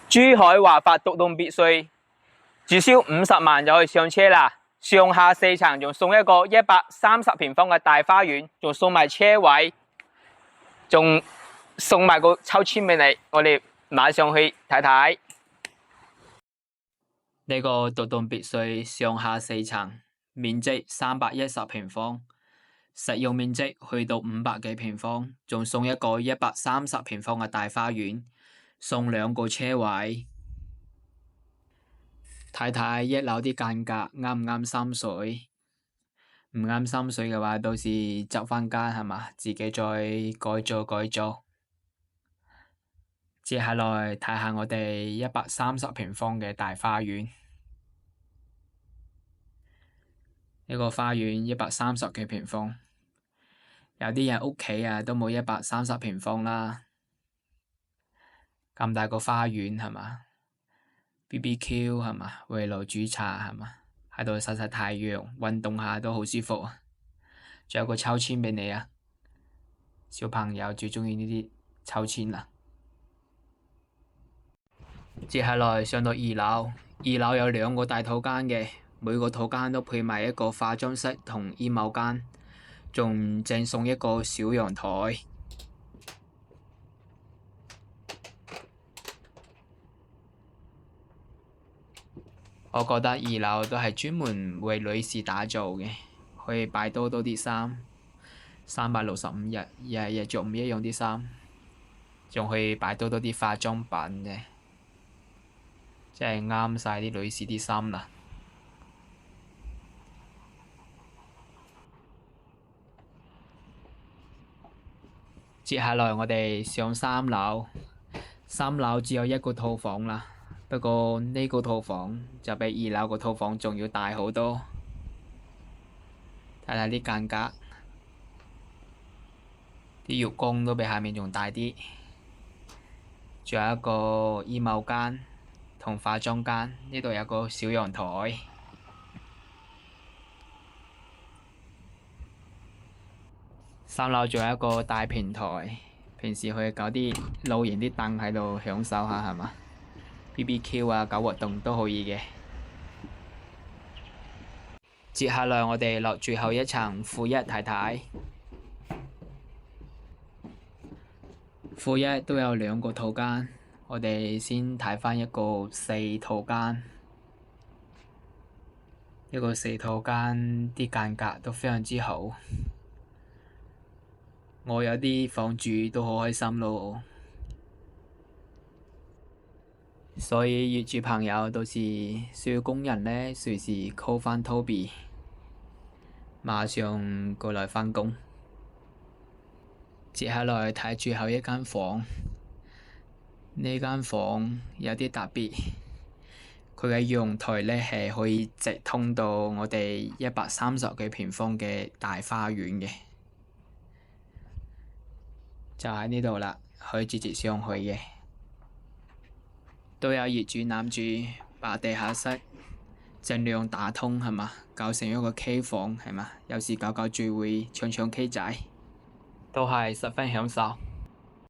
珠海華發獨棟別墅，只需50萬就可以上車啦。上下4層，仲送一個130平方嘅大花園，仲送埋車位，仲送埋個抽籤俾你。我哋馬上去睇睇。呢個獨棟別墅上下4層，面積310平方，實用面積去到500幾平方，仲送一個130平方嘅大花園，送2個車位。睇睇1樓啲間隔啱唔啱心水，唔啱心水嘅話，到時執翻間係嘛，自己再改造。接下來睇下我哋130平方嘅大花園。呢個花園130幾平方，有啲人屋企啊都冇130平方啦。咁大個花園係嘛？ BBQ 係嘛？圍爐煮茶係嘛？喺度曬曬太陽，運動下都好舒服啊！仲有個抽籤俾你啊！小朋友最鍾意呢啲抽籤啦。接下來上到2樓，2樓有2個大套間嘅，每個套間都配埋一個化妝室同衣帽間，仲贈送一個小陽台。我覺得2樓都係專門為女士打造嘅，可以擺多啲衫，365日，日日着唔一樣啲衫，仲可以擺多啲化妝品嘅，真係啱晒啲女士啲衫啦。接下來我哋上3樓，3樓只有1個套房啦。不過呢個套房就比2樓個套房仲要大好多，睇睇啲間隔，啲浴缸都比下面仲大啲，仲有一個衣帽間同化妝間，呢度有個小陽台。3樓仲有一個大平台，平時可以搞啲露營啲凳喺度享受下係嘛？BBQ 啊，搞活動都可以嘅。接下來我哋落最後一層負1睇睇，負1都有2個套間，我哋先睇返一個4套間。一個4套間啲間隔都非常之好，我有啲房住都好開心咯。所以業主朋友到時需要工人呢，隨時 call 返 Toby， 馬上過來返工。接下來睇最後一間房，呢間房有啲特別，佢嘅陽台呢係可以直通到我哋130幾平方嘅大花園嘅，就喺呢度啦，可以直接上去嘅。都有業主諗住把地下室盡量打通係嘛，搞成一個 K 房係嘛，有時搞聚會唱 K 仔，都係十分享受。